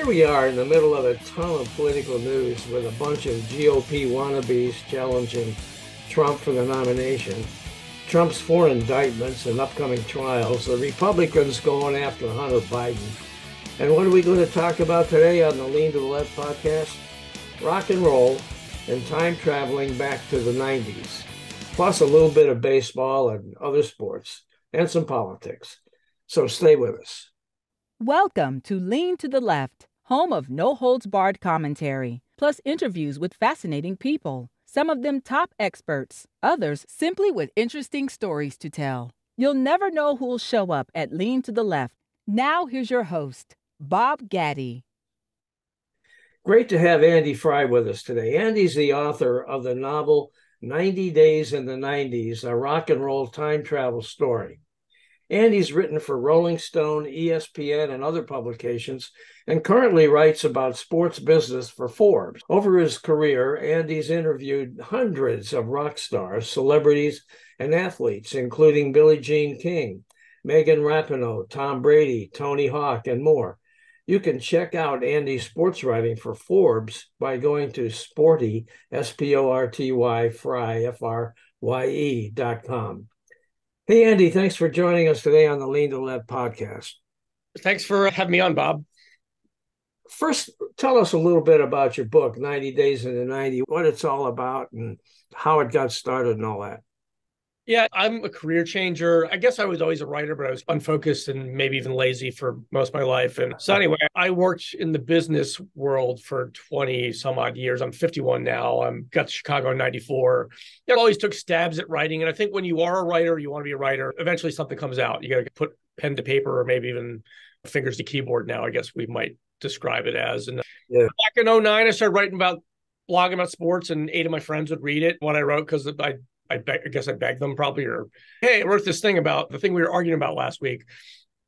here we are in the middle of a ton of political news with a bunch of GOP wannabes challenging Trump for the nomination, Trump's four indictments and upcoming trials, the Republicans going after Hunter Biden. And what are we going to talk about today on the Lean to the Left podcast? Rock and roll and time traveling back to the 90s, plus a little bit of baseball and other sports and some politics. So stay with us. Welcome to Lean to the Left, home of no-holds-barred commentary, plus interviews with fascinating people, some of them top experts, others simply with interesting stories to tell. You'll never know who'll show up at Lean to the Left. Now here's your host, Bob Gaddy. Great to have Andy Frye with us today. Andy's the author of the novel 90 Days in the 90s, a rock and roll time travel story. Andy's written for Rolling Stone, ESPN, and other publications, and currently writes about sports business for Forbes. Over his career, Andy's interviewed hundreds of rock stars, celebrities, and athletes, including Billie Jean King, Rapinoe, Tom Brady, Tony Hawk, and more. You can check out Andy's sports writing for Forbes by going to Sporty, S-P-O-R-T-Y, Frye, F-R-Y-E.com. Hey, Andy, thanks for joining us today on the Lean to the Left podcast. Thanks for having me on, Bob. First, tell us a little bit about your book, 90 Days in the 90s, what it's all about and how it got started and all that. Yeah, I'm a career changer. I guess I was always a writer, but I was unfocused and maybe even lazy for most of my life. And so anyway, I worked in the business world for 20 some odd years. I'm 51 now. I got to Chicago in 94. I always took stabs at writing. And I think when you are a writer, you want to be a writer, eventually something comes out. You got to put pen to paper or maybe even fingers to keyboard now, I guess we might describe it as. And back in 09, I started writing about blogging about sports, and 8 of my friends would read it, what I wrote, because I guess I begged them probably, or, hey, I wrote this thing about the thing we were arguing about last week.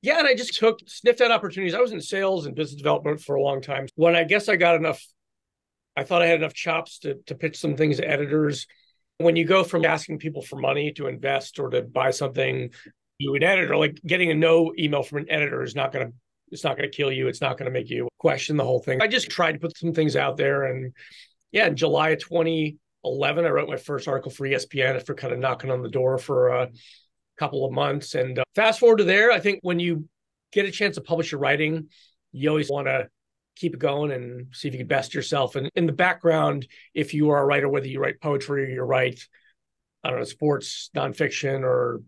Yeah, and I just sniffed out opportunities. I was in sales and business development for a long time. When I guess I thought I had enough chops to pitch some things to editors. When you go from asking people for money to invest or to buy something, you an editor, like getting a no email from an editor it's not going to kill you. It's not going to make you question the whole thing. I just tried to put some things out there. And yeah, in July of 2011, I wrote my first article for ESPN after kind of knocking on the door for a couple of months. And fast forward to there, I think when you get a chance to publish your writing, you always want to keep it going and see if you can best yourself. And in the background, if you are a writer, whether you write poetry or you write, I don't know, sports, nonfiction, or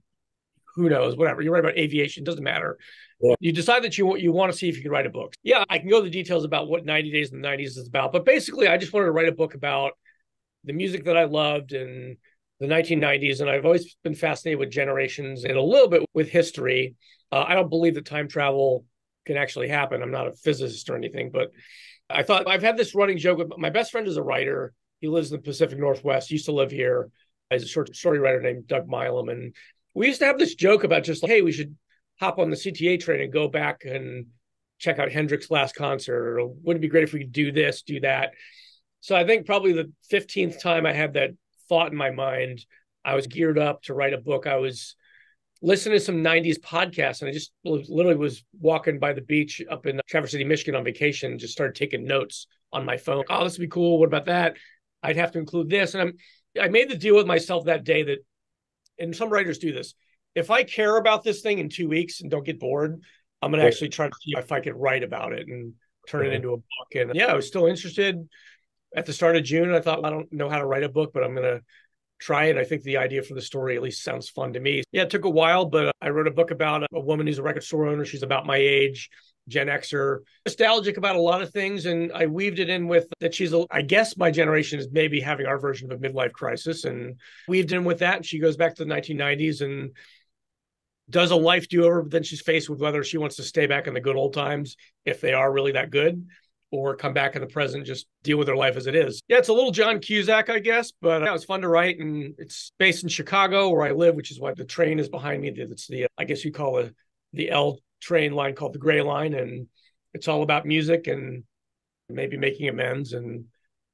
who knows, whatever, you write about aviation, doesn't matter. Yeah. You decide that you want to see if you can write a book. Yeah, I can go into the details about what 90 Days in the 90s is about. But basically, I just wanted to write a book about the music that I loved in the 1990s. And I've always been fascinated with generations and a little bit with history. I don't believe that time travel can actually happen. I'm not a physicist or anything, but I thought I've had this running joke with my best friend is a writer. He lives in the Pacific Northwest, used to live here. He's a short story writer named Doug Milam. And we used to have this joke about just like, hey, we should hop on the CTA train and go back and check out Hendrix's last concert. Or wouldn't it be great if we could do this, do that? So I think probably the 15th time I had that thought in my mind, I was geared up to write a book. I was listening to some 90s podcasts, and I just literally was walking by the beach up in Traverse City, Michigan on vacation, and just started taking notes on my phone. Oh, this would be cool. What about that? I'd have to include this. And I made the deal with myself that day that, and some writers do this, if I care about this thing in 2 weeks and don't get bored, I'm going to actually try to see if I could write about it and turn it into a book. And yeah, I was still interested. At the start of June, I thought, I don't know how to write a book, but I'm going to try it. I think the idea for the story at least sounds fun to me. Yeah, it took a while, but I wrote a book about a woman who's a record store owner. She's about my age, Gen Xer, nostalgic about a lot of things. And I weaved it in with that I guess my generation is maybe having our version of a midlife crisis, and weaved in with that. And she goes back to the 1990s and does a life do-over, but then she's faced with whether she wants to stay back in the good old times, if they are really that good, or come back in the present, just deal with their life as it is. Yeah, it's a little John Cusack, I guess, but it was fun to write. And it's based in Chicago, where I live, which is why the train is behind me. It's the, I guess you call it the L train line called the Gray Line. And it's all about music and maybe making amends and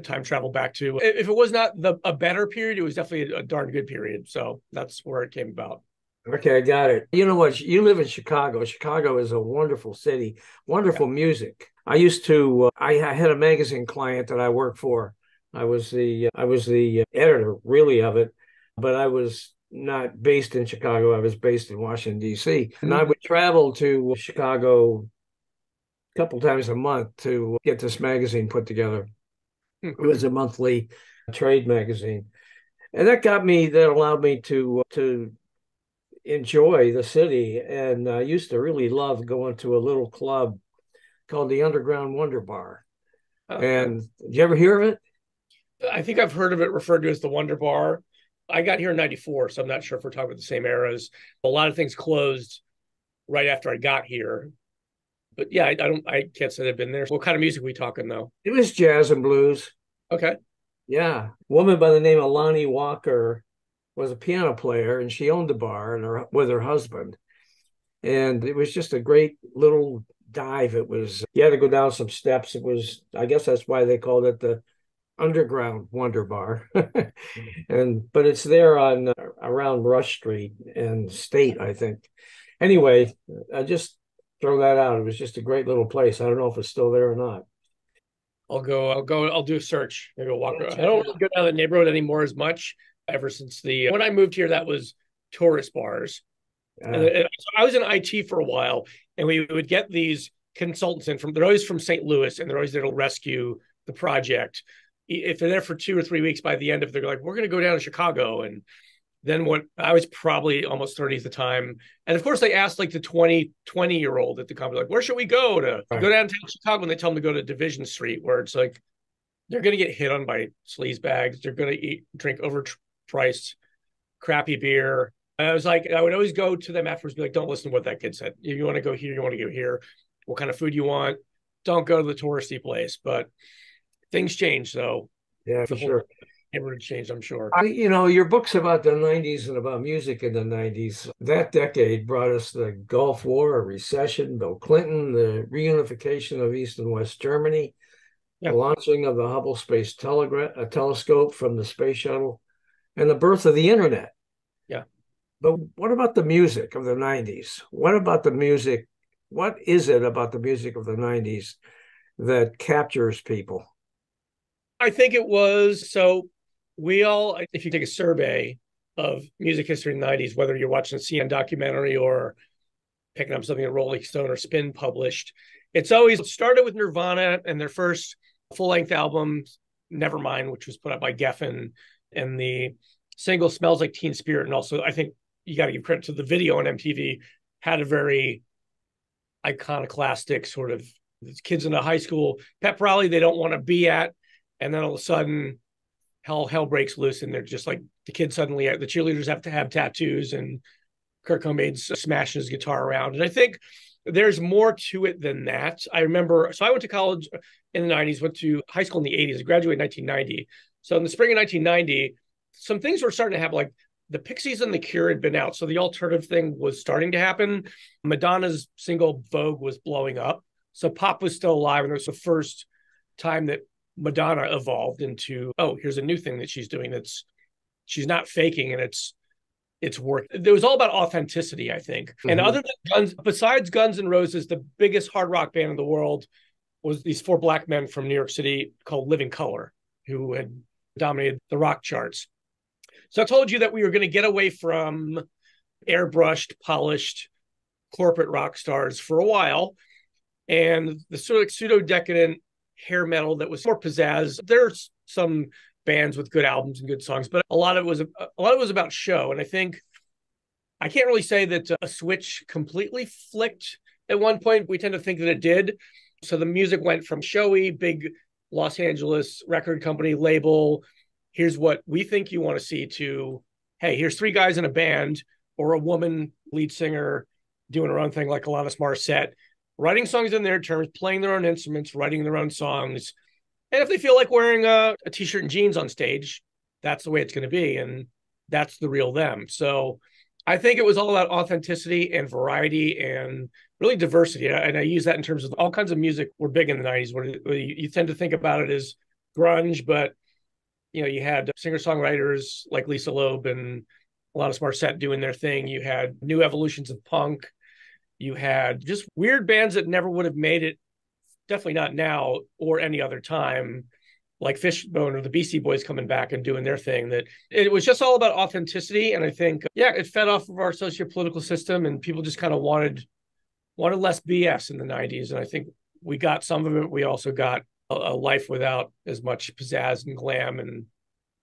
time travel back to, if it was not a better period, it was definitely a darn good period. So that's where it came about. Okay, I got it. You know what? You live in Chicago. Chicago is a wonderful city, wonderful music. I used to, I had a magazine client that I worked for. I was the editor really of it, but I was not based in Chicago. I was based in Washington, D.C. And I would travel to Chicago a couple times a month to get this magazine put together. It was a monthly trade magazine. And that allowed me to enjoy the city. And I used to really love going to a little club called the Underground Wonder Bar. And did you ever hear of it? I think I've heard of it referred to as the Wonder Bar. I got here in '94, so I'm not sure if we're talking about the same eras. A lot of things closed right after I got here. But yeah, I can't say I've been there. What kind of music are we talking though? It was jazz and blues. Okay. Yeah. A woman by the name of Lonnie Walker was a piano player, and she owned a bar with her husband. And it was just a great little dive. It was, you had to go down some steps. It was, I guess that's why they called it the Underground Wonder Bar. But it's there on around Rush Street and State, I think. Anyway, I just throw that out. It was just a great little place. I don't know if it's still there or not. I'll do a search. Maybe I'll walk around. I don't really go down the neighborhood anymore as much ever since when I moved here, that was tourist bars. And so I was in IT for a while, and we would get these consultants in they're always from St. Louis, and they're always there to rescue the project. If they're there for 2 or 3 weeks, by the end of it, they're like, we're going to go down to Chicago. And then when I was probably almost 30 at the time. And of course, they asked like the 20-year-old at the company, like, where should we go to go downtown Chicago? And they tell them to go to Division Street, where it's like, they're going to get hit on by sleaze bags. They're going to drink overpriced, crappy beer. And I was like, I would always go to them afterwards, be like, don't listen to what that kid said. If you want to go here, you want to go here. What kind of food you want? Don't go to the touristy place. But things change, though. Yeah, for sure. Neighborhood changed, I'm sure. Your books about the 90s and about music in the 90s, that decade brought us the Gulf War, a recession, Bill Clinton, the reunification of East and West Germany, the launching of the Hubble Space Telescope from the space shuttle, and the birth of the internet. Yeah. But what about the music of the 90s? What about the music? What is it about the music of the 90s that captures people? I think it was, so if you take a survey of music history in the 90s, whether you're watching a CNN documentary or picking up something that Rolling Stone or Spin published, it's always started with Nirvana and their first full-length album, Nevermind, which was put out by Geffen, and the single Smells Like Teen Spirit. And also, I think you got to give credit to the video on MTV, had a very iconoclastic sort of kids in a high school pep rally they don't want to be at. And then all of a sudden, hell breaks loose, and they're just like, the kids suddenly, the cheerleaders have to have tattoos, and Kurt Cobain's smashing his guitar around. And I think there's more to it than that. I remember, so I went to college in the 90s, went to high school in the 80s, I graduated in 1990. So in the spring of 1990, some things were starting to happen, like the Pixies and The Cure had been out. So the alternative thing was starting to happen. Madonna's single Vogue was blowing up. So pop was still alive. And it was the first time that Madonna evolved into, here's a new thing that she's doing she's not faking, and it's work. It was all about authenticity, I think. Mm-hmm. And other than besides Guns N' Roses, the biggest hard rock band in the world was these 4 black men from New York City called Living Colour, who had dominated the rock charts. So I told you that we were going to get away from airbrushed, polished corporate rock stars for a while, and the sort of pseudo-decadent hair metal that was more pizzazz. There's some bands with good albums and good songs, but a lot of it was about show. And I think I can't really say that a switch completely flicked at one point. We tend to think that it did. So the music went from showy, big Los Angeles record company label, here's what we think you want to see, to, hey, here's 3 guys in a band or a woman lead singer doing her own thing, like Alanis Morissette, writing songs in their terms, playing their own instruments, writing their own songs. And if they feel like wearing a t-shirt and jeans on stage, that's the way it's going to be. And that's the real them. So I think it was all about authenticity and variety and really diversity. And I use that in terms of all kinds of music were big in the 90s, where you tend to think about it as grunge, but you had singer-songwriters like Lisa Loeb and Alanis Morissette doing their thing. You had new evolutions of punk. You had just weird bands that never would have made it definitely not now or any other time, like Fishbone or the Beastie Boys coming back and doing their thing. That it was just all about authenticity. And I think, yeah, it fed off of our socio-political system, and people just kind of wanted less BS in the 90s. And I think we got some of it. We also got a life without as much pizzazz and glam and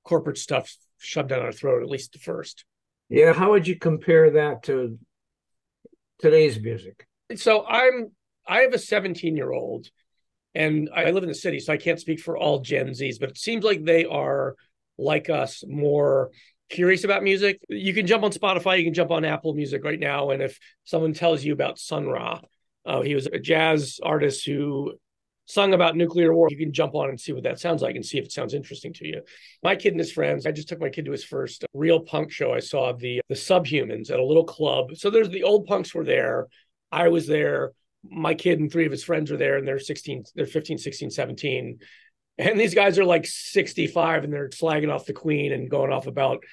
corporate stuff shoved down our throat, at least at first. Yeah, how would you compare that to today's music? So I have a 17-year-old, and I live in the city, so I can't speak for all Gen Zs, but it seems like they are like us, more curious about music. You can jump on Spotify, you can jump on Apple Music right now, and if someone tells you about Sun Ra, he was a jazz artist who sung about nuclear war, you can jump on and see what that sounds like and see if it sounds interesting to you. My kid and his friends, I just took my kid to his first real punk show. I saw the Subhumans at a little club. So there's the old punks were there. I was there. My kid and three of his friends were there, and they're 15, 16, 17. And these guys are like 65, and they're slagging off the Queen and going off about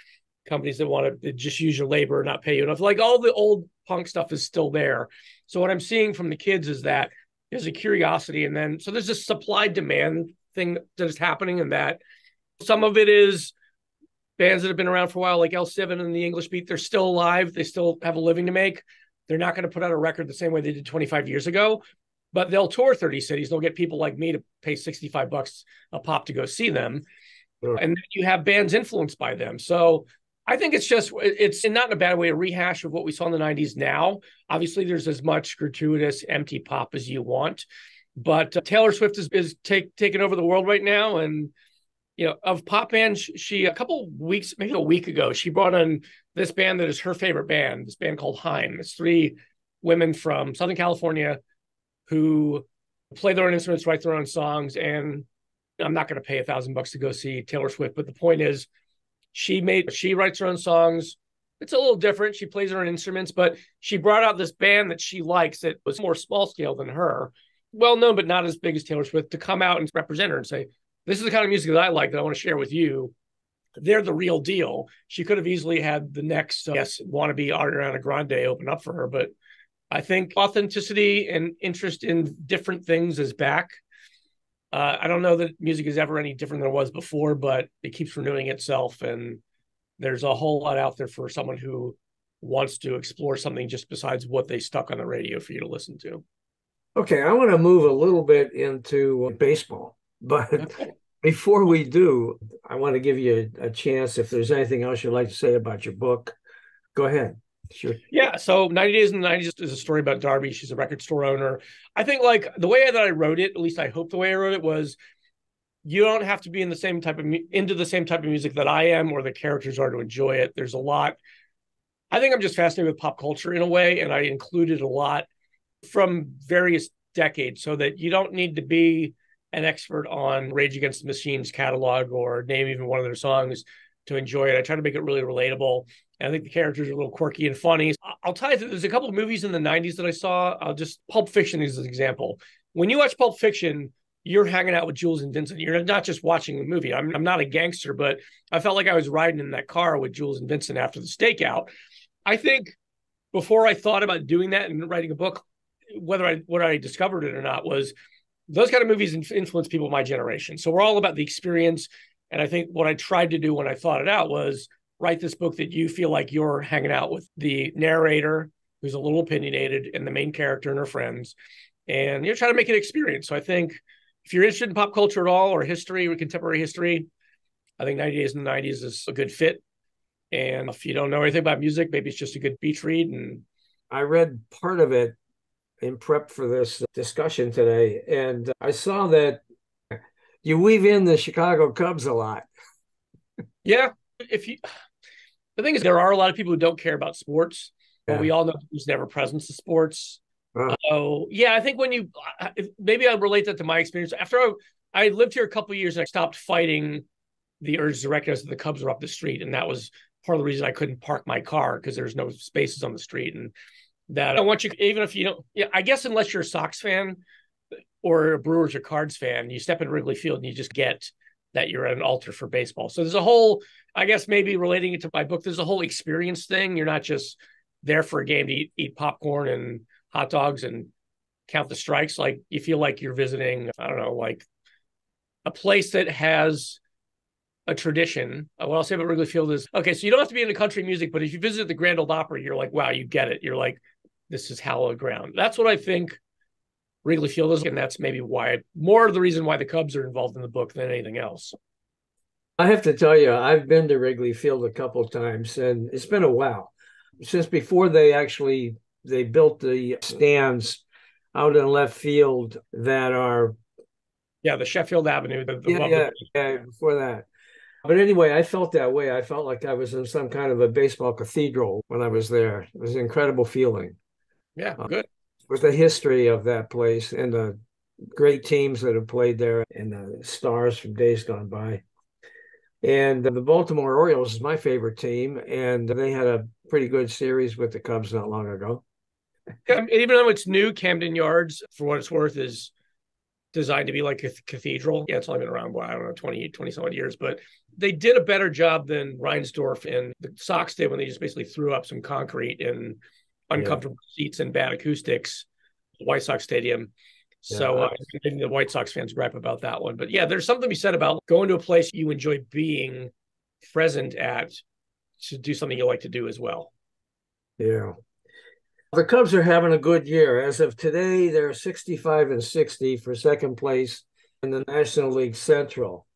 companies that want to just use your labor and not pay you enough. Like, all the old punk stuff is still there. So what I'm seeing from the kids is that there's a curiosity, and then so there's this supply demand thing that is happening, and that some of it is bands that have been around for a while, like L7 and the English Beat. They're still alive. They still have a living to make. They're not going to put out a record the same way they did 25 years ago, but they'll tour 30 cities. They'll get people like me to pay $65 a pop to go see them. Sure. And then you have bands influenced by them. So I think it's not in a bad way, a rehash of what we saw in the 90s now. Obviously, there's as much gratuitous, empty pop as you want. But Taylor Swift is taking over the world right now. And, of pop bands, she a couple weeks, maybe a week ago, she brought on this band that is her favorite band, this band called HIJACKED. It's three women from Southern California who play their own instruments, write their own songs. And I'm not going to pay $1,000 to go see Taylor Swift. But the point is, she writes her own songs. It's a little different. She plays her own instruments, but she brought out this band that she likes that was more small scale than her, well known, but not as big as Taylor Swift, to come out and represent her and say, this is the kind of music that I like, that I want to share with you. They're the real deal. She could have easily had the next wannabe Ariana Grande open up for her, but I think authenticity and interest in different things is back. I don't know that music is ever any different than it was before, but it keeps renewing itself. And there's a whole lot out there for someone who wants to explore something just besides what they stuck on the radio for you to listen to. Okay, I want to move a little bit into baseball, but before we do, I want to give you a chance. If there's anything else you'd like to say about your book, go ahead. Sure. Yeah. So 90 Days in the 90s is a story about Darby. She's a record store owner. I think, like, the way that I wrote it, at least I hope the way I wrote it, was you don't have to be into the same type of music that I am or the characters are to enjoy it. There's a lot. I think I'm just fascinated with pop culture in a way, and I included a lot from various decades, so that you don't need to be an expert on Rage Against the Machine's catalog or name even one of their songs to enjoy it. I try to make it really relatable. And I think the characters are a little quirky and funny. I'll tell you, there's a couple of movies in the 90s that I saw. Pulp Fiction is an example. When you watch Pulp Fiction, you're hanging out with Jules and Vincent. You're not just watching the movie. I'm not a gangster, but I felt like I was riding in that car with Jules and Vincent after the stakeout. I think before I thought about doing that and writing a book, whether I discovered it or not, was those kind of movies influence people of my generation. So we're all about the experience. And I think what I tried to do when I thought it out was write this book that you feel like you're hanging out with the narrator, who's a little opinionated, and the main character and her friends. And you're trying to make it an experience. So I think if you're interested in pop culture at all, or history or contemporary history, I think 90 Days in the 90s is a good fit. And if you don't know anything about music, maybe it's just a good beach read. And I read part of it in prep for this discussion today, and I saw that you weave in the Chicago Cubs a lot. Yeah. The thing is, there are a lot of people who don't care about sports, but we all know who's never present to sports. I think maybe I'll relate that to my experience. After I lived here a couple of years, and I stopped fighting the urge to recognize that the Cubs were up the street. And that was part of the reason I couldn't park my car, because there's no spaces on the street. And that I want you, even if you don't, I guess unless you're a Sox fan or a Brewers or Cards fan, you step in Wrigley Field and you just get that you're at an altar for baseball. So there's a whole, I guess maybe relating it to my book, there's a whole experience thing. You're not just there for a game to eat popcorn and hot dogs and count the strikes. Like you feel like you're visiting, I don't know, like a place that has a tradition. What I'll say about Wrigley Field is, okay, so you don't have to be into country music, but if you visit the Grand Ole Opry, you're like, wow, you get it. You're like, this is hallowed ground. That's what I think Wrigley Field is, and that's maybe why, more of the reason why the Cubs are involved in the book than anything else. I have to tell you, I've been to Wrigley Field a couple of times, and it's been a while since before they built the stands out in left field that are the Sheffield Avenue, before that. But anyway, I felt that way. I felt like I was in some kind of a baseball cathedral when I was there. It was an incredible feeling. Yeah, good. With the history of that place and the great teams that have played there and the stars from days gone by. And the Baltimore Orioles is my favorite team, and they had a pretty good series with the Cubs not long ago. Even though it's new, Camden Yards, for what it's worth, is designed to be like a cathedral. Yeah, it's only been around, I don't know, 20 some odd years, but they did a better job than Reinsdorf and the Sox did when they just basically threw up some concrete and uncomfortable seats and bad acoustics, the White Sox Stadium. So maybe the White Sox fans gripe about that one. But yeah, there's something to be said about going to a place you enjoy being present at to do something you like to do as well. Yeah. The Cubs are having a good year. As of today, they're 65-60 for second place in the National League Central.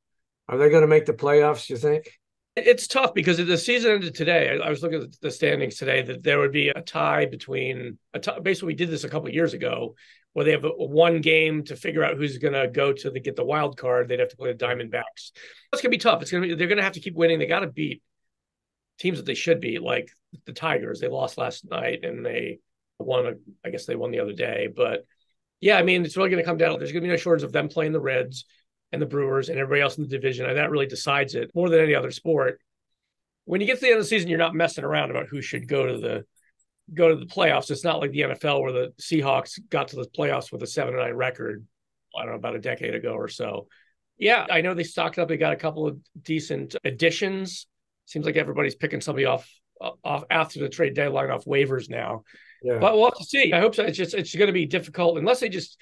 Are they going to make the playoffs, you think? It's tough because the season ended today. I was looking at the standings today that there would be a tie between basically we did this a couple of years ago where they have one game to figure out who's going to go to get the wild card. They'd have to play the Diamondbacks. It's going to be tough. They're going to have to keep winning. They got to beat teams that they should beat, like the Tigers. They lost last night and they won. I guess they won the other day. But yeah, I mean, it's really going to come down. There's going to be no shortage of them playing the Reds and the Brewers and everybody else in the division. And that really decides it more than any other sport. When you get to the end of the season, you're not messing around about who should go to the playoffs. It's not like the NFL where the Seahawks got to the playoffs with a 7-9 record, I don't know, about a decade ago or so. Yeah, I know they stocked up. They got a couple of decent additions. Seems like everybody's picking somebody off after the trade deadline off waivers now. Yeah. But we'll have to see. I hope so. It's going to be difficult unless they just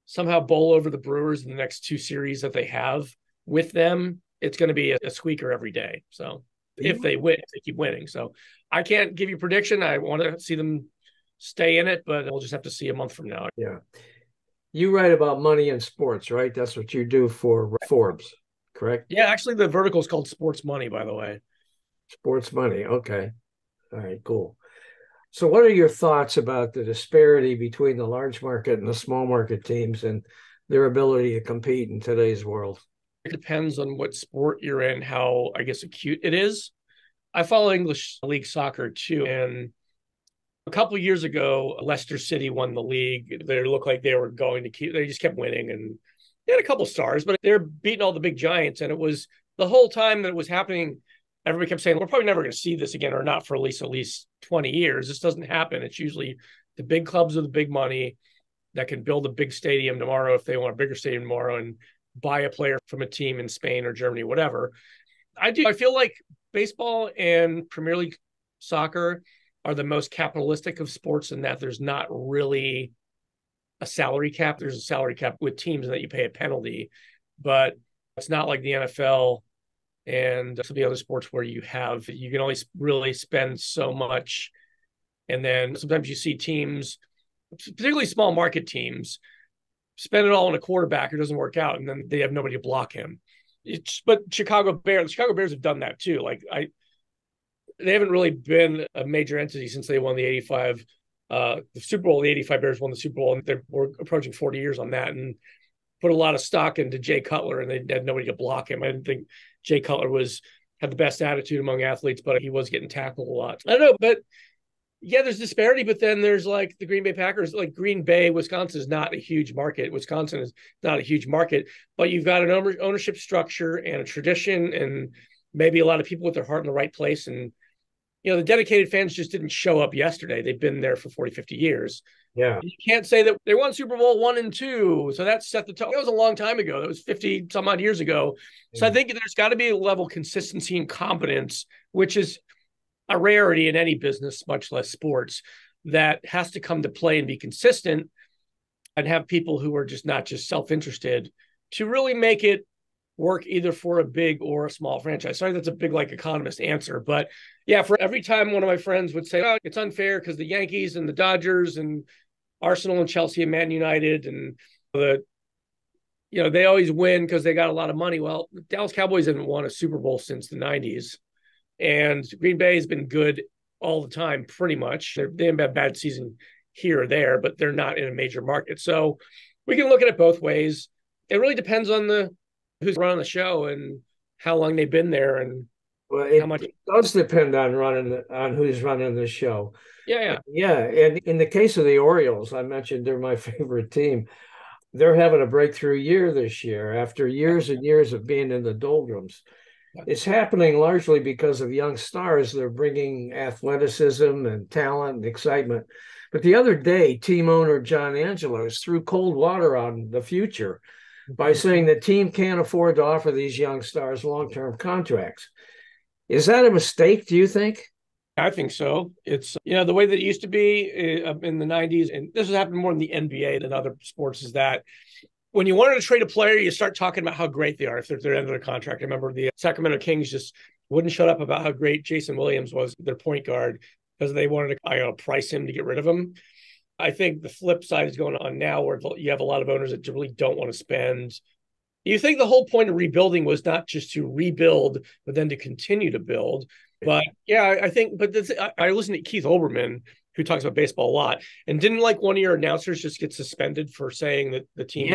somehow bowl over the Brewers in the next two series that they have with them. It's going to be a squeaker every day. So if they win, if they keep winning. So I can't give you a prediction. I want to see them stay in it, but we'll just have to see a month from now. Yeah. You write about money in sports, right? That's what you do for Forbes, correct? Yeah, actually the vertical is called Sports Money, by the way. Sports Money. Okay. All right, cool. So what are your thoughts about the disparity between the large market and the small market teams and their ability to compete in today's world? It depends on what sport you're in, how, I guess, acute it is. I follow English League soccer too. And a couple of years ago, Leicester City won the league. They looked like they were going to they just kept winning. And they had a couple stars, but they're beating all the big giants. And it was the whole time that it was happening, everybody kept saying, we're probably never going to see this again, or not for at least 20 years. This doesn't happen. It's usually the big clubs with the big money that can build a big stadium tomorrow if they want a bigger stadium tomorrow and buy a player from a team in Spain or Germany, whatever. I feel like baseball and Premier League soccer are the most capitalistic of sports in that there's not really a salary cap. There's a salary cap with teams and that you pay a penalty, but it's not like the NFL and some of the other sports where you can only really spend so much. And then sometimes you see teams, particularly small market teams, spend it all on a quarterback who doesn't work out, and then they have nobody to block him. But the Chicago Bears have done that too. They haven't really been a major entity since they won the 85, the Super Bowl. The 85 Bears won the Super Bowl, and we're approaching 40 years on that, and put a lot of stock into Jay Cutler, and they had nobody to block him. I didn't think Jay Cutler had the best attitude among athletes, but he was getting tackled a lot. I don't know, but yeah, there's disparity, but then there's like the Green Bay Packers, like Green Bay, Wisconsin is not a huge market. Wisconsin is not a huge market, but you've got an ownership structure and a tradition and maybe a lot of people with their heart in the right place. And, the dedicated fans just didn't show up yesterday. They've been there for 40, 50 years. Yeah. You can't say that they won Super Bowl 1 and 2. So that set the tone. That was a long time ago. That was 50 some odd years ago. Yeah. So I think there's got to be a level of consistency and competence, which is a rarity in any business, much less sports, that has to come to play and be consistent. and have people who are just not just self-interested to really make it work either for a big or a small franchise. Sorry, that's a big like economist answer, but yeah, for every time one of my friends would say, "Oh, it's unfair because the Yankees and the Dodgers and Arsenal and Chelsea and Man United and the they always win because they got a lot of money." Well, the Dallas Cowboys haven't won a Super Bowl since the 90s, and Green Bay has been good all the time, pretty much. They haven't had a bad season here or there, but they're not in a major market. So we can look at it both ways. It really depends on who's running the show and how long they've been there and Well, how much. it does depend on who's running the show. Yeah. Yeah. And in the case of the Orioles, I mentioned they're my favorite team. They're having a breakthrough year this year after years and years of being in the doldrums. It's happening largely because of young stars. They're bringing athleticism and talent and excitement. But the other day, team owner John Angelos threw cold water on the future by saying the team can't afford to offer these young stars long-term contracts. Is that a mistake, do you think? I think so. It's, the way that it used to be in the 90s, and this has happened more in the NBA than other sports, is that when you wanted to trade a player, you start talking about how great they are if they're at the end of their contract. I remember the Sacramento Kings just wouldn't shut up about how great Jason Williams was, their point guard, because they wanted to price him to get rid of him. I think the flip side is going on now where you have a lot of owners that really don't want to spend. You think the whole point of rebuilding was not just to rebuild, but then to continue to build. But yeah, I think, but I listened to Keith Olbermann, who talks about baseball a lot, and didn't like one of your announcers just get suspended for saying that the team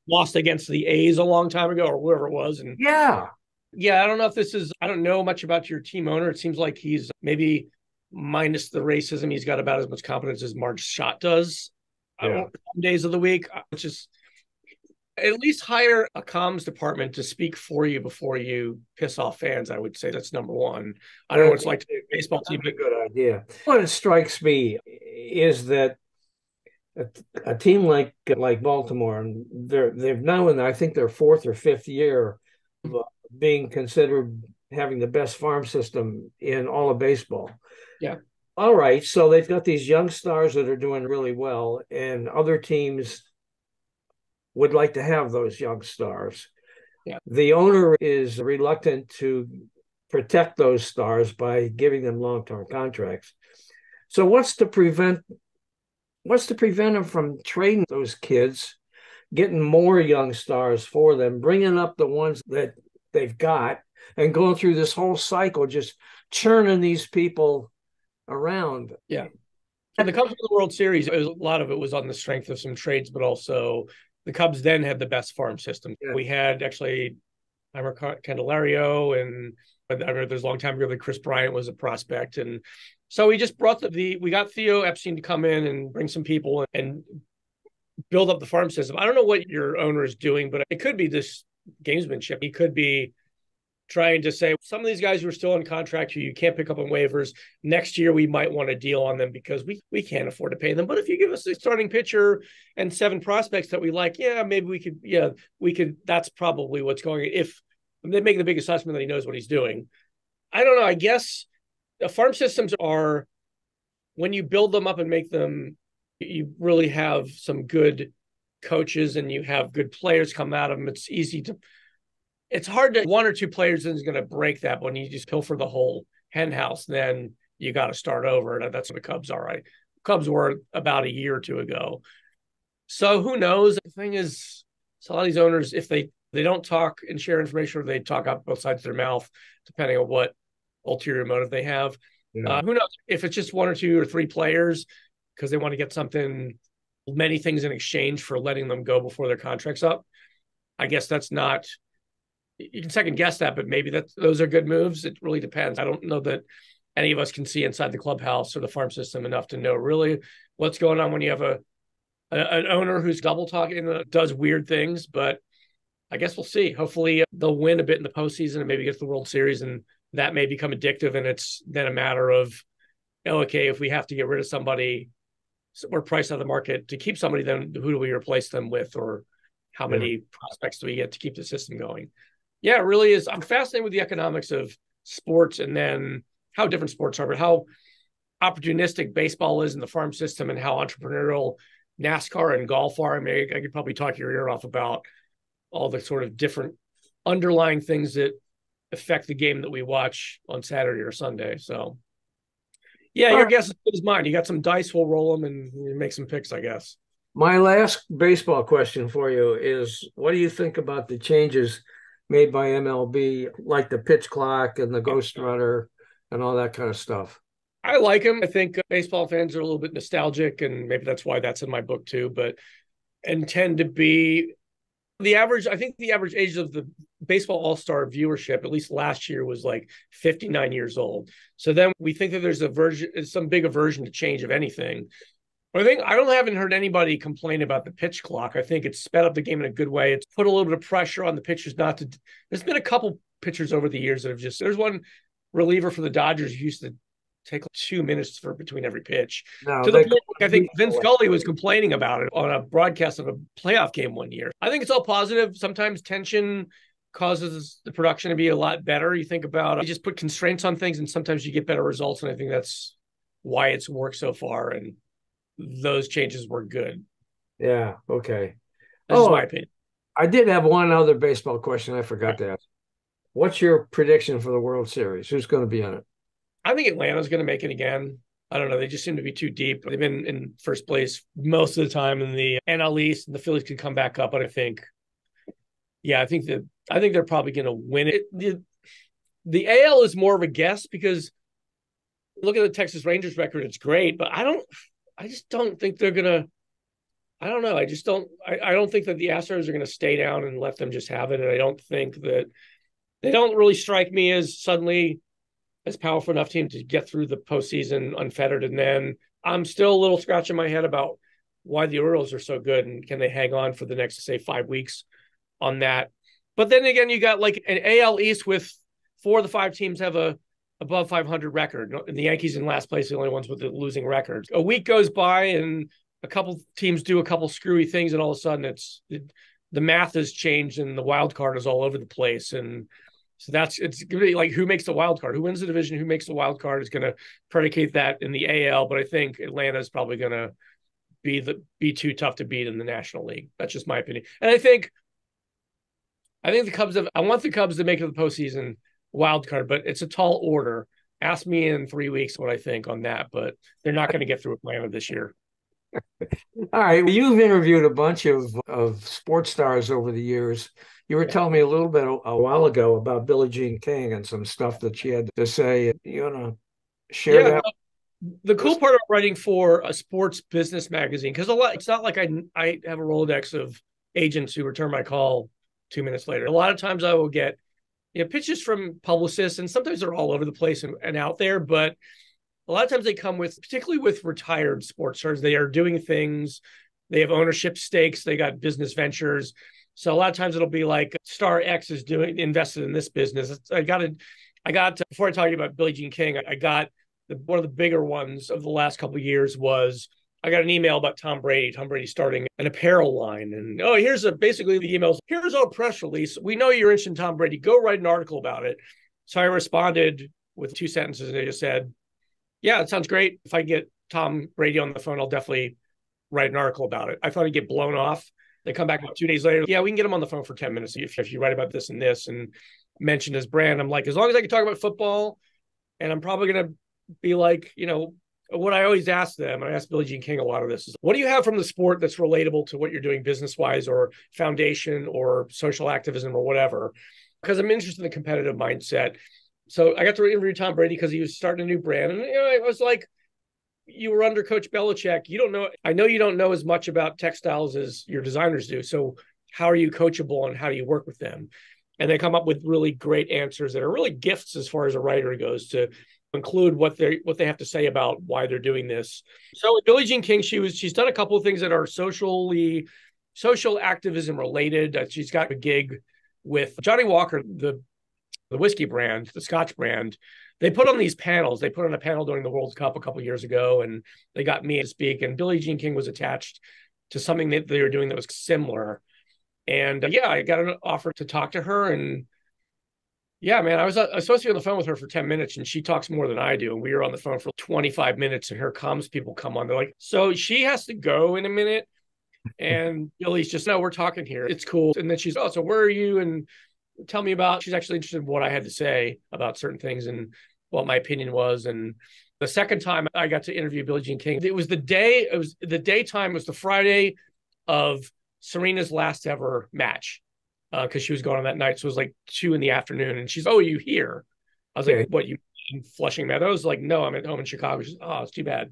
lost against the A's a long time ago or whoever it was. And yeah, I don't know if I don't know much about your team owner. It seems like he's maybe minus the racism. He's got about as much competence as Marge Schott does. Some days of the week, which is at least hire a comms department to speak for you before you piss off fans. I would say that's number one. I don't know what it's like to be a baseball team. That's a good idea. What strikes me is that a team like Baltimore, and they've now in I think their fourth or fifth year of being considered having the best farm system in all of baseball. Yeah. All right, so they've got these young stars that are doing really well, and other teams would like to have those young stars. Yeah. The owner is reluctant to protect those stars by giving them long-term contracts. So what's to prevent them from trading those kids, getting more young stars for them, bringing up the ones that they've got, and going through this whole cycle, just churning these people around? Yeah. And the Cubs won the World Series, a lot of it was on the strength of some trades, but also the Cubs then had the best farm system. Yeah. We had actually Candelario, and I remember there's a long time ago that Chris Bryant was a prospect. And so we just brought we got Theo Epstein to come in and bring some people and build up the farm system. I don't know what your owner is doing, but it could be this gamesmanship. He could be trying to say some of these guys who are still on contract who you can't pick up on waivers, next year we might want to deal on them because we can't afford to pay them. But if you give us a starting pitcher and 7 prospects that we like, maybe we could, that's probably what's going on. If they make the big assessment that he knows what he's doing. I don't know. I guess the farm systems are, when you build them up and make them, you really have some good coaches and you have good players come out of them. It's hard to, 1 or 2 players is going to break that. But when you just pilfer the whole hen house, then you got to start over. And that's what the Cubs are, right? Cubs were about a year or 2 ago. So who knows? The thing is, so a lot of these owners, if they don't talk and share information, or they talk out both sides of their mouth, depending on what ulterior motive they have. Yeah. Who knows? If it's just 1 or 2 or 3 players because they want to get many things in exchange for letting them go before their contract's up, I guess that's not, you can second guess that, but maybe those are good moves. It really depends. I don't know that any of us can see inside the clubhouse or the farm system enough to know really what's going on when you have an owner who's double talking and does weird things. But I guess we'll see. Hopefully they'll win a bit in the postseason and maybe get to the World Series, and that may become addictive. And it's then a matter of, okay, if we have to get rid of somebody or price out of the market to keep somebody, then who do we replace them with, or how many prospects do we get to keep the system going? Yeah, it really is. I'm fascinated with the economics of sports and then how different sports are, but how opportunistic baseball is in the farm system and how entrepreneurial NASCAR and golf are. I mean, I could probably talk your ear off about all the sort of different underlying things that affect the game that we watch on Saturday or Sunday. So, yeah, All your right. guess is good as mine. You got some dice, we'll roll them and make some picks, I guess. My last baseball question for you is, what do you think about the changes made by MLB, like the pitch clock and the ghost runner and all that kind of stuff? I like him. I think baseball fans are a little bit nostalgic, and maybe that's why that's in my book too, but and tend to be the average. I think the average age of the baseball all-star viewership, at least last year, was like 59 years old. So then we think that there's some big aversion to change of anything. But I haven't heard anybody complain about the pitch clock. I think it's sped up the game in a good way. It's put a little bit of pressure on the pitchers not to. There's been a couple pitchers over the years that have just. There's one reliever for the Dodgers who used to take like 2 minutes for between every pitch. No, To the they point, I think Vince Scully was complaining about it on a broadcast of a playoff game one year. I think it's all positive. Sometimes tension causes the production to be a lot better. You think about you just put constraints on things, and sometimes you get better results. And I think that's why it's worked so far. And those changes were good. Yeah, okay. That's my opinion. I did have one other baseball question I forgot to ask. What's your prediction for the World Series? Who's going to be in it? I think Atlanta's going to make it again. I don't know. They just seem to be too deep. They've been in first place most of the time in the NL East, and the Phillies can come back up. But I think they're probably going to win it. The AL is more of a guess because look at the Texas Rangers record. It's great, but I just don't think they're going to. I don't know. I don't think that the Astros are going to stay down and let them just have it. And I don't think that they don't really strike me as suddenly as powerful enough team to get through the postseason unfettered. And then I'm still a little scratching my head about why the Orioles are so good and can they hang on for the next, say, 5 weeks on that. But then again, you got like an AL East with 4 of the 5 teams have a above 500 record. And the Yankees in last place, the only ones with the losing record. A week goes by and a couple teams do a couple screwy things, and all of a sudden the math has changed and the wild card is all over the place. And so it's going to be like who makes the wild card, who wins the division, who makes the wild card is going to predicate that in the AL. But I think Atlanta is probably going to be too tough to beat in the National League. That's just my opinion. And I think the Cubs I want the Cubs to make it to the postseason wild card, but it's a tall order. Ask me in 3 weeks what I think on that, but they're not going to get through Atlanta this year. All right. Well, you've interviewed a bunch of sports stars over the years. You were telling me a little bit a while ago about Billie Jean King and some stuff that she had to say. You want to share that? The cool part of writing for a sports business magazine, because it's not like I have a Rolodex of agents who return my call 2 minutes later. A lot of times I will get pitches from publicists, and sometimes they're all over the place and out there, but a lot of times they come particularly with retired sports stars, they are doing things, they have ownership stakes, they got business ventures. So a lot of times it'll be like Star X is invested in this business. I got before I talk to you about Billie Jean King, I got one of the bigger ones of the last couple of years was I got an email about Tom Brady. Tom Brady starting an apparel line. And basically the emails, here's our press release. We know you're interested in Tom Brady. Go write an article about it. So I responded with 2 sentences and I just said, yeah, it sounds great. If I get Tom Brady on the phone, I'll definitely write an article about it. I thought he'd get blown off. They come back 2 days later. Yeah, we can get him on the phone for 10 minutes if you write about this and this and mention his brand. I'm like, as long as I can talk about football, and I'm probably going to be like, what I always ask them, and I ask Billie Jean King a lot of this, is what do you have from the sport that's relatable to what you're doing business-wise or foundation or social activism or whatever? Because I'm interested in the competitive mindset. So I got to interview Tom Brady because he was starting a new brand. And I was like, you were under Coach Belichick. I know you don't know as much about textiles as your designers do. So how are you coachable and how do you work with them? And they come up with really great answers that are really gifts as far as a writer goes to include what they have to say about why they're doing this. So with Billie Jean King, she's done a couple of things that are social activism related. She's got a gig with Johnny Walker, the whiskey brand, the Scotch brand. They put on these panels. They put on a panel during the World Cup a couple of years ago, and they got me to speak. And Billie Jean King was attached to something that they were doing that was similar. And I got an offer to talk to her, and Yeah, man. I was supposed to be on the phone with her for 10 minutes and she talks more than I do. And we were on the phone for 25 minutes and her comms people come on. They're like, so she has to go in a minute. And Billie's just, no, we're talking here. It's cool. And then she's, oh, so where are you? And tell me about, she's actually interested in what I had to say about certain things and what my opinion was. And the second time I got to interview Billie Jean King, it was the daytime was the Friday of Serena's last ever match. Because she was going on that night. So it was like 2 p.m. And she's, oh, are you here? I was like, what, you in Flushing Meadows? Like, no, I'm at home in Chicago. She's, oh, it's too bad.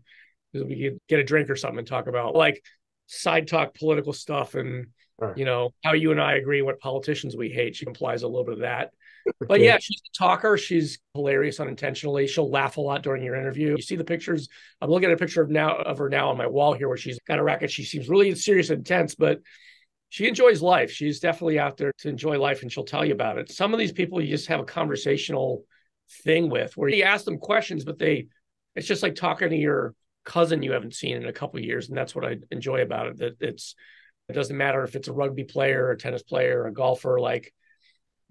We could get a drink or something and talk about like side talk political stuff and, how you and I agree what politicians we hate. She implies a little bit of that. But yeah, she's a talker. She's hilarious unintentionally. She'll laugh a lot during your interview. You see the pictures. I'm looking at a picture of her now on my wall here where she's got a racket. She seems really serious and intense, but she enjoys life. She's definitely out there to enjoy life and she'll tell you about it. Some of these people you just have a conversational thing with where you ask them questions, but it's just like talking to your cousin you haven't seen in a couple of years. And that's what I enjoy about it. That it doesn't matter if it's a rugby player, a tennis player, a golfer. Like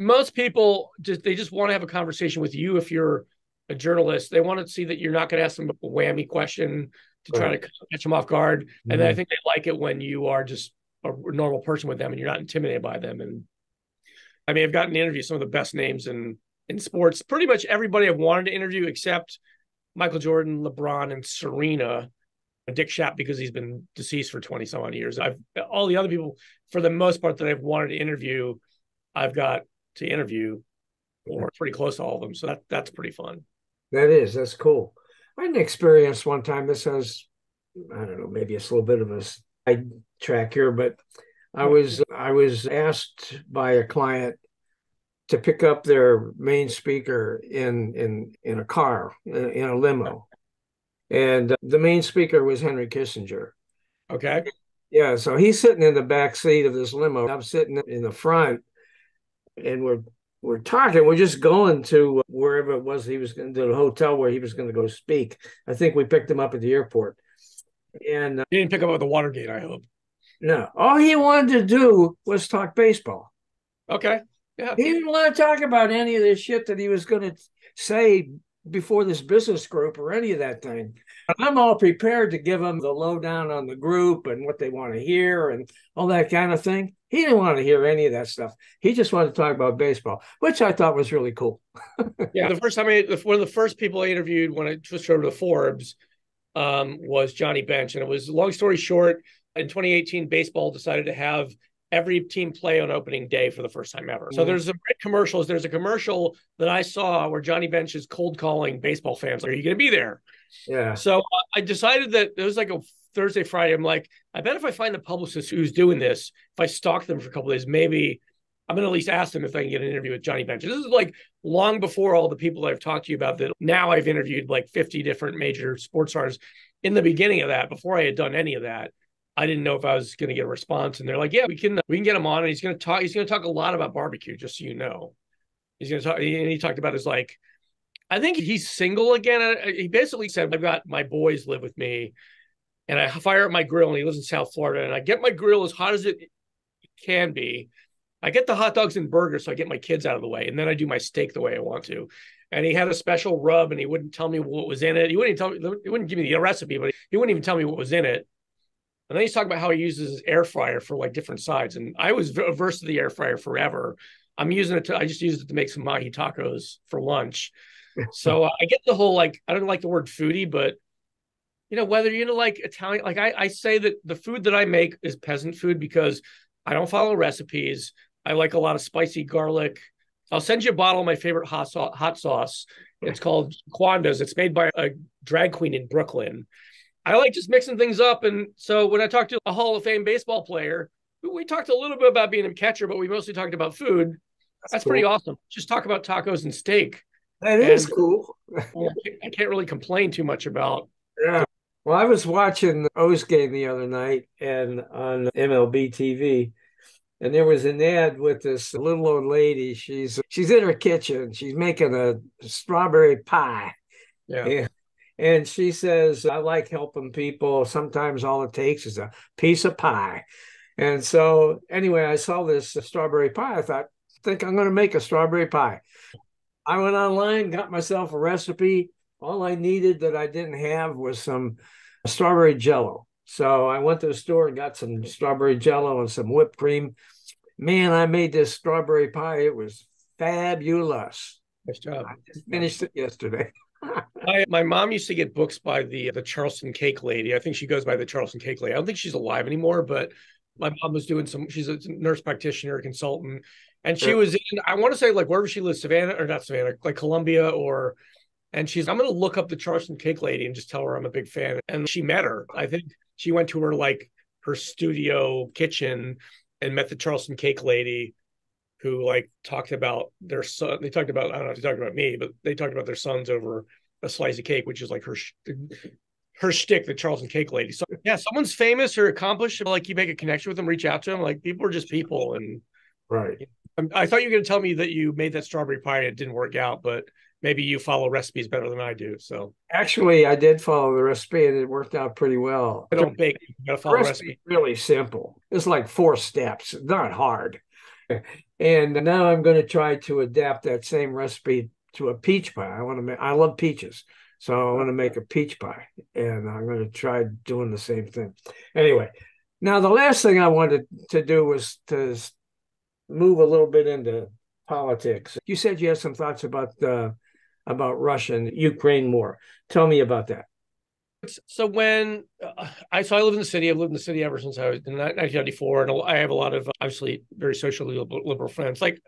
most people they just want to have a conversation with you. If you're a journalist, they want to see that you're not going to ask them a whammy question to try to catch them off guard. Mm-hmm. And then I think they like it when you are just a normal person with them and you're not intimidated by them. And I mean, I've gotten to interview some of the best names in sports. Pretty much everybody I've wanted to interview except Michael Jordan, LeBron, and Serena, and Dick Schaap because he's been deceased for 20 some odd years. All the other people, for the most part, that I've wanted to interview, I've got to interview, or pretty close to all of them. So that's pretty fun. That's cool. I had an experience one time. This has, I don't know, maybe it's a little bit of a side track here, but I was asked by a client to pick up their main speaker in a car, in a limo. And the main speaker was Henry Kissinger. Okay. Yeah, so he's sitting in the back seat of this limo. I'm sitting in the front, and we're talking. We're just going to wherever it was he was going to the hotel where he was going to go speak. I think we picked him up at the airport. And you didn't pick him up at the Watergate, I hope. No, all he wanted to do was talk baseball. Okay. Yeah. He didn't want to talk about any of this shit that he was going to say before this business group or any of that thing. I'm all prepared to give him the lowdown on the group and what they want to hear and all that kind of thing. He didn't want to hear any of that stuff. He just wanted to talk about baseball, which I thought was really cool. Yeah, the first time one of the first people I interviewed when I switched over to Forbes was Johnny Bench. And it was, long story short, in 2018, baseball decided to have every team play on opening day for the first time ever. So there's some great commercials. There's a commercial that I saw where Johnny Bench is cold calling baseball fans. Are you going to be there? Yeah. So I decided that it was like a Thursday, Friday. I'm like, I bet if I find the publicist who's doing this, if I stalk them for a couple of days, maybe I'm going to at least ask them if I can get an interview with Johnny Bench. This is like long before all the people that I've talked to you about that. Now I've interviewed like 50 different major sports stars. In the beginning of that, before I had done any of that, I didn't know if I was going to get a response. And they're like, yeah, we can get him on. And he's going to talk a lot about barbecue, just so you know. He's going to talk, and he talked about his, like, I think he's single again. He basically said, I've got my boys live with me and I fire up my grill, and he lives in South Florida, and I get my grill as hot as it can be. I get the hot dogs and burgers, so I get my kids out of the way, and then I do my steak the way I want to. And he had a special rub, and he wouldn't tell me what was in it. He wouldn't give me the recipe, but he wouldn't even tell me what was in it. And then he's talking about how he uses his air fryer for like different sides. And I was averse to the air fryer forever. I just used it to make some mahi tacos for lunch. So I get the whole, like, I don't like the word foodie, but whether you're into like Italian, like I say that the food that I make is peasant food because I don't follow recipes. I like a lot of spicy garlic. I'll send you a bottle of my favorite hot sauce. It's called Quanda's. It's made by a drag queen in Brooklyn. I like just mixing things up. And so when I talked to a Hall of Fame baseball player, we talked a little bit about being a catcher, but we mostly talked about food. That's cool. Pretty awesome. Just talk about tacos and steak. That is cool. I can't really complain too much about. Yeah. Well, I was watching the O's game the other night and on MLB TV, and there was an ad with this little old lady. She's in her kitchen. She's making a strawberry pie. Yeah. And she says, I like helping people. Sometimes all it takes is a piece of pie. And so anyway, I saw this strawberry pie. I think I'm going to make a strawberry pie. I went online, got myself a recipe. All I needed that I didn't have was some strawberry jello. So I went to the store and got some strawberry jello and some whipped cream. Man, I made this strawberry pie. It was fabulous. Nice job. I just finished it yesterday. My mom used to get books by the Charleston Cake Lady. I think she goes by the Charleston Cake Lady. I don't think she's alive anymore, but my mom was doing she's a nurse practitioner, consultant, and she was in, I want to say like wherever she lives, Savannah or not Savannah, like Columbia and I'm going to look up the Charleston Cake Lady and just tell her I'm a big fan. And she met her. I think she went to her studio kitchen and met the Charleston Cake Lady, who like talked about their son. They talked about, I don't know if they talked about me, but they talked about their sons over a slice of cake, which is like her shtick, the Charleston Cake Lady. So yeah, someone's famous or accomplished, like you make a connection with them, reach out to them. Like people are just people. And right. I thought you were going to tell me that you made that strawberry pie and it didn't work out, but maybe you follow recipes better than I do. So actually, I did follow the recipe and it worked out pretty well. I don't bake. You got to follow the recipe. Really simple. It's like 4 steps. It's not hard. And now I'm going to try to adapt that same recipe to a peach pie. I love peaches. So I want to make a peach pie and I'm going to try doing the same thing. Anyway, now the last thing I wanted to do was to move a little bit into politics. You said you had some thoughts about Russia and Ukraine war. Tell me about that. So when I live in the city. I've lived in the city ever since I was in 1994, and I have a lot of obviously very socially liberal friends. Like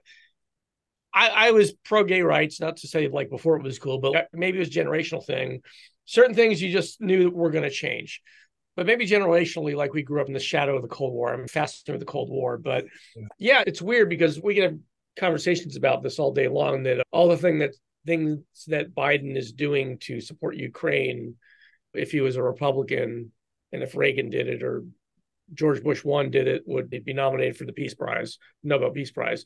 I was pro gay rights, not to say like before it was cool, but maybe it was a generational thing. Certain things you just knew that were going to change, but maybe generationally, like we grew up in the shadow of the Cold War. I'm fascinated with the Cold War, but yeah, it's weird because we can have conversations about this all day long. That all the things that Biden is doing to support Ukraine, if he was a Republican and if Reagan did it or George Bush 1 did it, would be nominated for the Peace Prize, Nobel Peace Prize.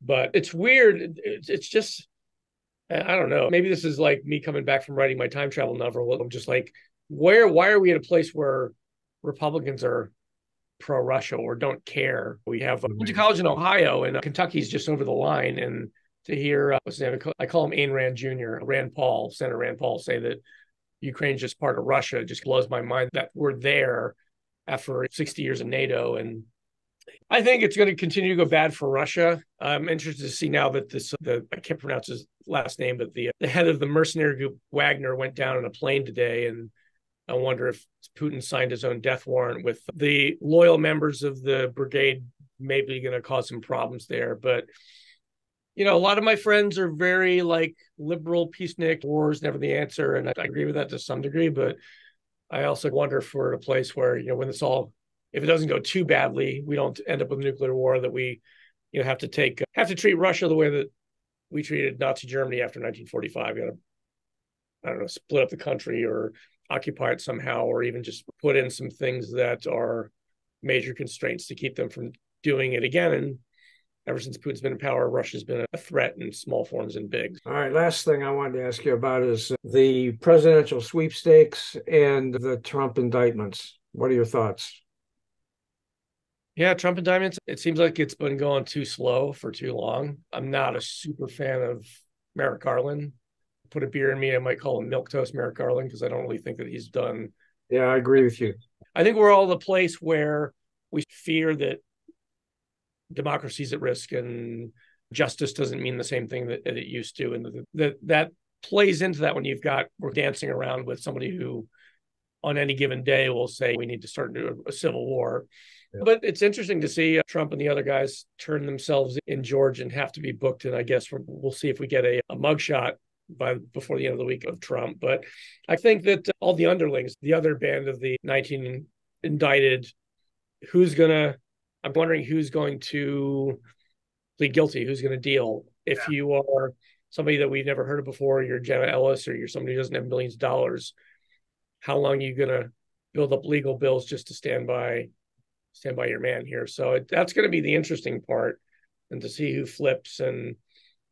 But it's weird. It's just, I don't know. Maybe this is like me coming back from writing my time travel novel. I'm just like, why are we at a place where Republicans are pro-Russia or don't care? We have went to college in Ohio and Kentucky's just over the line. And to hear, what's his name? I call him Ayn Rand Jr., Senator Rand Paul, say that Ukraine's just part of Russia. It just blows my mind that we're there after 60 years of NATO. And I think it's going to continue to go bad for Russia. I'm interested to see now that I can't pronounce his last name, but the head of the mercenary group, Wagner, went down on a plane today. And I wonder if Putin signed his own death warrant with the loyal members of the brigade, maybe going to cause some problems there. But a lot of my friends are very like liberal, peacenik, war's never the answer. And I agree with that to some degree, but I also wonder if we're at a place where, when if it doesn't go too badly, we don't end up with a nuclear war, that we, have to treat Russia the way that we treated Nazi Germany after 1945. You got to, I don't know, split up the country or occupy it somehow, or even just put in some things that are major constraints to keep them from doing it again. And ever since Putin's been in power, Russia's been a threat in small forms and big. All right. Last thing I wanted to ask you about is the presidential sweepstakes and the Trump indictments. What are your thoughts? Yeah, Trump indictments, it seems like it's been going too slow for too long. I'm not a super fan of Merrick Garland. Put a beer in me, I might call him milquetoast Merrick Garland, because I don't really think that he's done. Yeah, I agree with you. I think we're all at the place where we fear that democracy's at risk and justice doesn't mean the same thing that it used to. And that plays into that when we're dancing around with somebody who on any given day will say we need to start a civil war. Yeah. But it's interesting to see Trump and the other guys turn themselves in Georgia and have to be booked. And I guess we'll see if we get a mugshot before the end of the week of Trump. But I think that all the underlings, the other band of the 19 indicted, I'm wondering who's going to plead guilty, who's going to deal. If you are somebody that we've never heard of before, you're Jenna Ellis, or you're somebody who doesn't have millions of dollars, how long are you going to build up legal bills just to stand by your man here? So that's going to be the interesting part, and to see who flips. And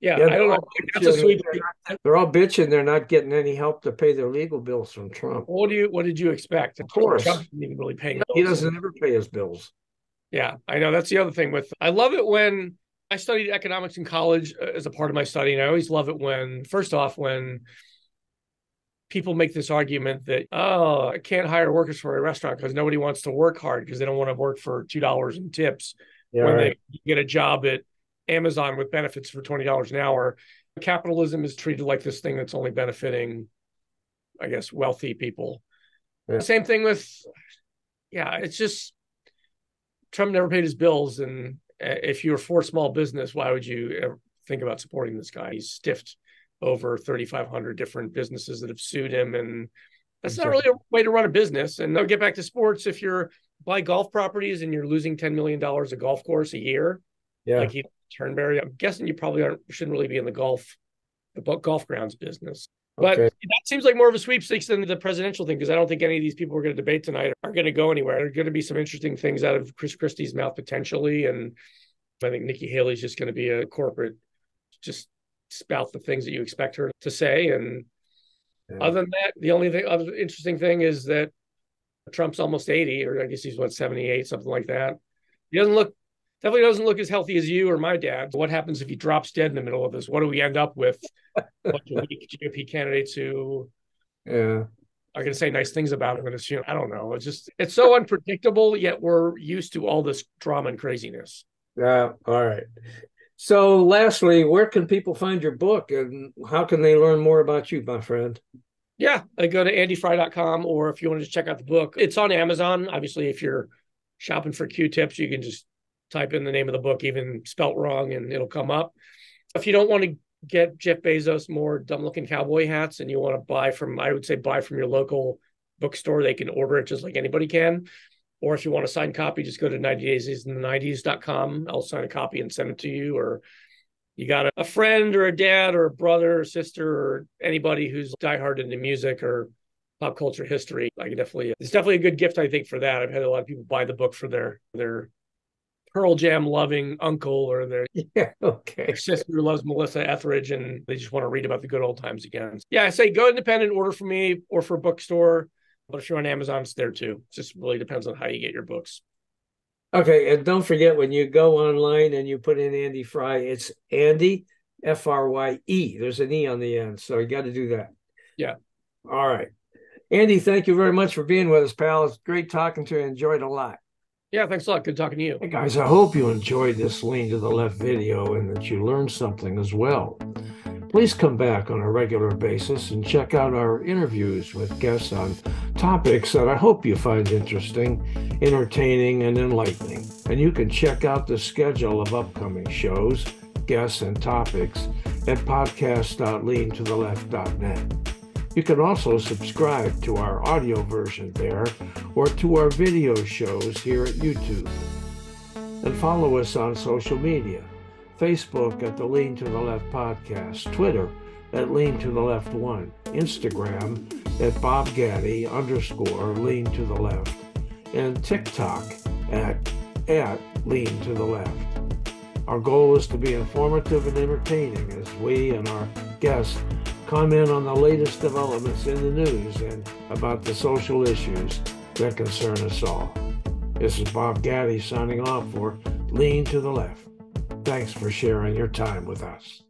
I don't know. That's a sweet. They're all bitching. They're not getting any help to pay their legal bills from Trump. What did you expect? Of course, Trump isn't even really paying bills. He doesn't ever pay his bills. Yeah, I know. That's the other thing I love it when I studied economics in college as a part of my study, and I always love it when, first off, when people make this argument that, oh, I can't hire workers for a restaurant because nobody wants to work hard because they don't want to work for $2 in tips when they get a job at Amazon with benefits for $20 an hour. Capitalism is treated like this thing that's only benefiting, I guess, wealthy people. Yeah. Same thing with, it's just Trump never paid his bills. And if you're for small business, why would you ever think about supporting this guy? He's stiffed over 3,500 different businesses that have sued him. And that's not really a way to run a business. And I'll get back to sports. If you're buy golf properties and you're losing $10 million a golf course a year, like Turnberry, I'm guessing you probably shouldn't really be in the golf grounds business. But that seems like more of a sweepstakes than the presidential thing, because I don't think any of these people we're going to debate tonight are going to go anywhere. There are going to be some interesting things out of Chris Christie's mouth potentially. And I think Nikki Haley's just going to be a corporate, just spout the things that you expect her to say. And other than that, the only other interesting thing is that Trump's almost 80, or I guess he's 78, something like that. He definitely doesn't look as healthy as you or my dad. What happens if he drops dead in the middle of this? What do we end up with? A bunch of weak GOP candidates who are going to say nice things about him. And it's, I don't know. It's so unpredictable, yet we're used to all this drama and craziness. Yeah. All right. So lastly, where can people find your book and how can they learn more about you, my friend? Yeah, I go to andyfrye.com, or if you want to just check out the book, it's on Amazon. Obviously, if you're shopping for Q-tips, you can just type in the name of the book, even spelt wrong, and it'll come up. If you don't want to get Jeff Bezos more dumb-looking cowboy hats and you want to buy from your local bookstore, they can order it just like anybody can. Or if you want a signed copy, just go to 90daysintheNineties.com. I'll sign a copy and send it to you. Or you got a friend or a dad or a brother or sister or anybody who's diehard into music or pop culture history, it's definitely a good gift, I think, for that. I've had a lot of people buy the book for their Pearl Jam loving uncle or their sister who loves Melissa Etheridge, and they just want to read about the good old times again. Yeah, I say go independent, order from me or for a bookstore. But if you're on Amazon, it's there too. It just really depends on how you get your books. Okay, and don't forget, when you go online and you put in Andy Frye, it's Andy, Frye. There's an E on the end, so you got to do that. Yeah. All right. Andy, thank you very much for being with us, pal. It's great talking to you. Enjoyed a lot. Yeah, thanks a lot. Good talking to you. Hey, guys, I hope you enjoyed this Lean to the Left video and that you learned something as well. Please come back on a regular basis and check out our interviews with guests on topics that I hope you find interesting, entertaining, and enlightening. And you can check out the schedule of upcoming shows, guests, and topics at podcast.leantotheleft.net. You can also subscribe to our audio version there or to our video shows here at YouTube. And follow us on social media. Facebook at the Lean to the Left Podcast, Twitter at Lean to the Left 1, Instagram at BobGaddy_Lean to the Left, and TikTok at Lean to the Left. Our goal is to be informative and entertaining as we and our guests comment on the latest developments in the news and about the social issues that concern us all. This is Bob Gaddy signing off for Lean to the Left. Thanks for sharing your time with us.